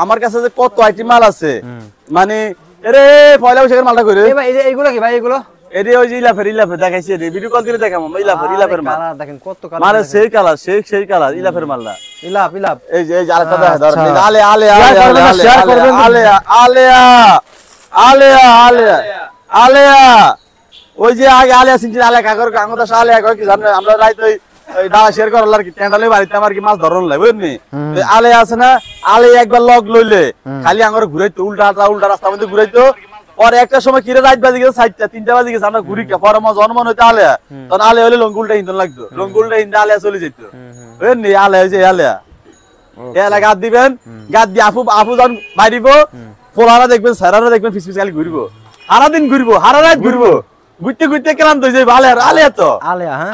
A: আমার কাছে যে কত আইটেম মাল আছে, মানে এরে পয়লা বৈশাখের মালটা কইরে,
B: এই ভাই এইগুলো কি ভাই, এগুলো
A: এটি ওই যে ইলাফের দেখাইছি, ভিডিও কল করে দেখাবো, ইলাফের মাল,
B: কালার দেখেন কত কালার,
A: মানে সেই কালার ইলাফের মালটা,
B: ইলাপ
A: এই যে আরেকটা দেখা ধরেন,
B: আচ্ছা।
A: আলেয়া ওই যে আগে আলেয়া সিনছি, আলেয়া কাকর কাঙ্গদা আলেয়া কয় কি জানেন, আমরা রাইত ওই দাওয়া শেয়ার করার আর কি টেন্ডালে বাড়িতে আমার কি মাছ ধরন লাই বুঝলি, আলেয়া আছে না, আলেয়া একবার লগ লইলে খালি আঙ্গর ঘুরাইতো, উল্টা রাস্তার মধ্যে ঘুরাইতো, পরে একটা সময় কিরে রাত বাজে গেছে 4টা 3টা বাজে গেছে, আমরা ঘুরি পরে আমার জন্মন হইতে আলেয়া, তখন আলেয়া হইলে লঙ্গুলটা হিন্দন লাগতো, লঙ্গুলটা হিন্দে আলেয়া চলে যেত, বুঝলি? আলেয়া যে আলেয়া গাদ দিবেন, গাদ দিয়ে আপু যখন বাইরিব, ফোলারা দেখবেন, স্যারারা দেখবেন, ফিস খালি ঘুরবো, সারাদিন ঘুরবো, সারা রাত ঘুরবো, ঘুরতে ক্লান্ত হয়ে যাবে, আলেয়া তো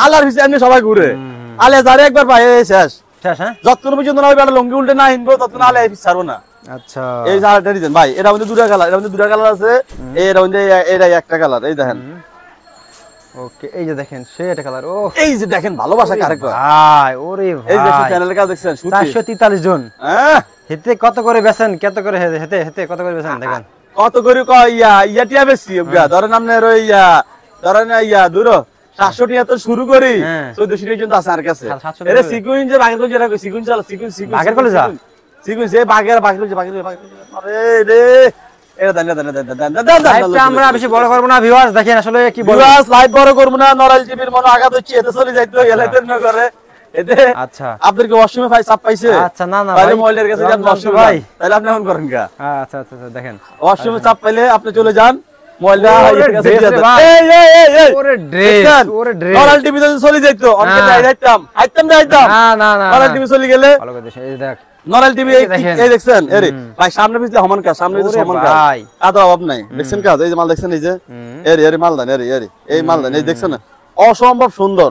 A: আল্লাহর পিছিয়ে এমনি সবাই ঘুরে, আলেয়া যারে একবার পাই শেষ, যতক্ষণ পর্যন্ত না ওই বেলা লঙ্গি উল্টে না হিনবো ততক্ষণ আলেয়া পিছ ছাড়বো না।
B: আচ্ছা
A: এই যে আরেকটা ডিজাইন ভাই, এটা মধ্যে দুটা কালার আছে, এর মধ্যে এটাই একটা কালার, এই দেখেন,
B: ওকে এই যে দেখেন সে এটা কালার, ও
A: এই যে দেখেন ভালোবাসা কারেক্ট
B: ভাই, ওরে ভাই
A: এই যে চ্যানেলের কাজ দেখছেন
B: 443 জন,
A: হ্যাঁ
B: হেতে কত করে বেচেন, কত করে হেতে কত করে বেচেন দেখেন,
A: কত করে কয় ইয়া টিয়া বেশি ধরেন আপনার ওই ধরেন দূর 700 টিয়া তো শুরু করি, 1400 পর্যন্ত আছে আর কাছে, এর সিকুইন যে বাগের কলিজা, সিকুইন চাল সিকুইন
B: বাগের কলিজা
A: সিকুয়েন্স এই বাগের আরে রে এটা দেন
B: লাইভটা আমরা বেশি বড় করব না ভিউয়ার্স, দেখেন আসলে কি বলবো,
A: ভিউয়ার্স লাইভ বড় করব না, নরাইল টিভির মনে আঘাত হচ্ছে, এতে চলে যাইতো এলাইতেন না করে এতে।
B: আচ্ছা
A: আপনাদের কি ওয়াশরুমে চাপ পাইছে?
B: আচ্ছা না না
A: তাহলে
B: ভাই,
A: মহিলার কাছে যান ওয়াশরুমে
B: ভাই।
A: তাহলে আপনি এমন করেন কা?
B: আচ্ছা আচ্ছা আচ্ছা, দেখেন
A: ওয়াশরুমে চাপ পাইলে আপনি চলে যান, মহিলা
B: ওরে
A: এর কাছে
B: dress
A: দিয়ে
B: রে
A: দেন।
B: ভাই।
A: এই
B: ওরে ড্রেস,
A: দেখছেন?
B: ওরে ড্রেস,
A: নরাইল টিভিতে চলে যাইতো, অনেকে
B: হ্যাঁ।
A: যাইতাম
B: না না না
A: নরাইল টিভি চলে গেলে
B: ভালো করে দেখেন, এই দেখ
A: নরাইল টিভি
B: এই দেখেন।
A: এই দেখছেন এরে ভাই সামনে পিছলে সমান কাজ, সামনে পিছলে
B: ওরে
A: সমান কাজ,
B: ভাই।
A: এত অভাব নাই। দেখছেন কাজ, এই যে মাল দেখছেন, এই যে এরে এরে মাল দেন, এরে এরে এই মাল দেন, এই দেখছেন না? অসম্ভব সুন্দর,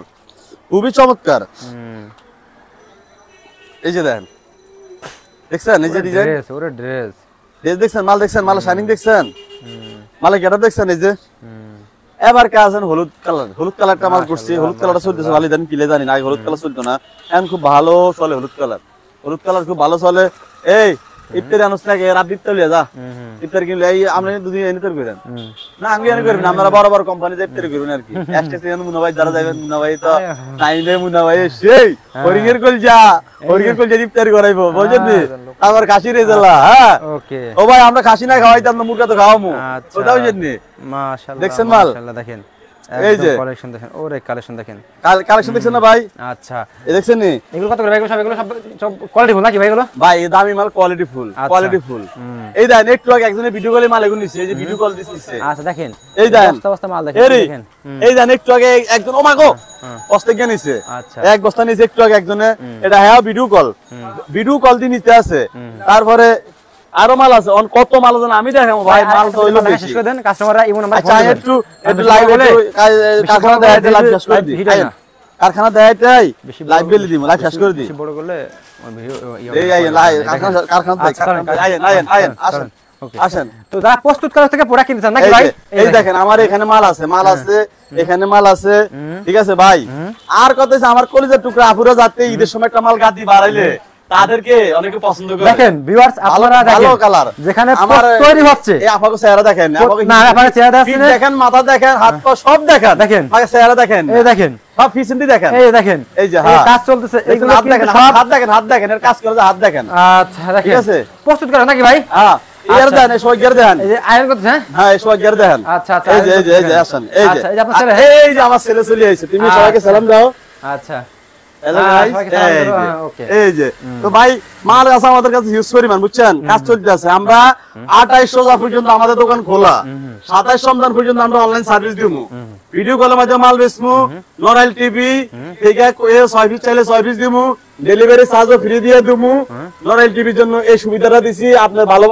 A: খুবই চমৎকার। এই যে দেখেন, দেখছেন এই যে ডিজাইন,
B: ড্রেস, ওরে ড্রেস,
A: দেখছেন মাল, দেখছেন মাল শাইনিং, দেখছেন মালে গেটা, দেখছেন এই যে এবার কাজ হলুদ কালার, হলুদ কালারটা আমার করছি, হলুদ কালারটা চলতেছে ভালো, জানি কিলে জানি না, আগে হলুদ কালার চলতো না, এখন খুব ভালো চলে হলুদ কালার, হলুদ কালার খুব ভালো চলে। এই ইফতারি আনুস নাকি রাত ইফতার লিয়ে যা, ইফতার কিনলে এই আমরা দুদিন এনে তৈরি করেন না, আমি এনে করবেন, আমরা বড় বড় কোম্পানি ইফতারি করবেন আর কি। স্টেশন মুনা ভাই যারা যাবেন, মুনা ভাই তো নাইলে মুনা ভাই সেই হরিণের কলজা, হরিণের কলজা ইফতারি করাইবো, বুঝছেন নি? আমার কাশি রেজালা, হ্যাঁ
B: ওকে
A: ও ভাই আমরা খাসি না খাওয়াইতাম না, মুরগা তো খাওয়ামু,
B: আচ্ছা।
A: ওটাও বুঝেননি?
B: মাশাআল্লাহ,
A: দেখছেন মাল?
B: মাশাআল্লাহ, দেখেন
A: এই
B: একদম
A: যে।
B: কালেকশন দেখেন, ওরে কালেকশন দেখেন,
A: কালেকশন দেখছেন না ভাই?
B: আচ্ছা
A: এই দেখছেন নি
B: এগুলো কত করে ভাই? এগুলো সব কোয়ালিটি ফুল নাকি ভাই এগুলো?
A: ভাই, এই দামি মাল, কোয়ালিটি ফুল,
B: আচ্ছা।
A: Quality full. এই দেখেন একটু আগে একজনের ভিডিও কলে মাল এগুলো নিচ্ছে, এই যে ভিডিও কল দিচ্ছে,
B: আচ্ছা দেখেন
A: এই দেখেন
B: বস্তা বস্তা মাল দেখেন,
A: এরি
B: দেখেন
A: এই দেখেন একটু আগে একজন, ও মা গো বস্তা গিয়ে নিছে,
B: আচ্ছা
A: এক বস্তা নিছে একটু আগে একজনে, এটা হ্যাঁ ভিডিও কল দিয়ে নিতে আছে। তারপরে আরো মাল আছে, কত মাল আছে আমি দেখাবো ভাই, মাল তো হইলো বেশি।
B: শেষ করে দেন, কাস্টমাররা ইমো নাম্বার
A: আচ্ছা একটু লাইভ বলে কারখানা দেখাইতে লাইভ শেষ করে দিই, কারখানা দেখাইতে লাইভ বেলে দিই, লাইভ শেষ করে দিই।
B: বেশি বড় করলে আমার ভিডিও
A: এই আইন লাইভ কারখানা আইন আসেন
B: ওকে
A: আসেন।
B: তো যারা প্রস্তুত করার থেকে প্রোডাক্ট কিনতে চান নাকি
A: এই
B: ভাই?
A: যে, এই দেখেন আমার এখানে মাল আছে, এখানে মাল আছে, ঠিক আছে ভাই। আর কথা হচ্ছে আমার কলিজার টুকরা আপুরা যাতে ঈদের সময় একটা মাল গাদি বাড়াইলে তাদেরকে অনেকে পছন্দ করে।
B: দেখেন ভিউয়ার্স আপনারা দেখেন
A: ভালো কালার
B: যেখানে
A: আমার
B: তৈরি হচ্ছে,
A: এই আপাকে চেহারা দেখেন, আপাকে
B: না আপনারা চেহারা
A: পিঠ
B: দেখেন,
A: দেখেন, মাথা দেখেন, হাত পা সব দেখেন,
B: দেখেন।
A: আগে চেহারা দেখেন,
B: এই দেখেন,
A: সব ফিসিন্দি দেখেন,
B: এই দেখেন,
A: এই যে
B: এই
A: হ্যাঁ
B: কাজ চলতেছে,
A: এগুলো
B: এগুলো
A: হাত দেখেন,
B: কিন্তু সব
A: হাত দেখেন এর কাজ করে যে হাত দেখেন,
B: আচ্ছা দেখেন
A: ঠিক আছে?
B: প্রস্তুত করা নাকি ভাই?
A: হ্যাঁ এর
B: আচ্ছা।
A: দেন, এই সবাই গের দেন,
B: এই যে আয়রন করতেছে, হ্যাঁ
A: হ্যাঁ এই সবাই গের দেন,
B: আচ্ছা আচ্ছা
A: এই যে এই যে এই যে আসেন, এই যে
B: আচ্ছা, এই যে আপনার ছেলে,
A: এই যে আমার ছেলে চলে আইছে, তুমি সবাইকে সালাম দাও।
B: আচ্ছা
A: হ্যালো
B: হ্যাঁ,
A: গাইস,
B: সবাইকে সালাম দিলো, হ্যাঁ, ওকে।
A: এই যে তো ভাই মাল আছে আমাদের কাছে হিউজ পরিমাণ, বুঝছেন? কাজ চলতে আছে, আমরা 28 রোজা পর্যন্ত আমাদের দোকান খোলা, 27 রমজান পর্যন্ত আমরা অনলাইন সার্ভিস দিমু, ভিডিও কলের মাধ্যমে মাল বেচমু, নরাইল টিভি থেকে 6 পিস চাইলে 6 পিস দিমু, ডেলিভারি চার্জও ফ্রি দিয়ে দিমু। নরাইল টিভির জন্য এই সুবিধাটা দিছি, আপনার ভালো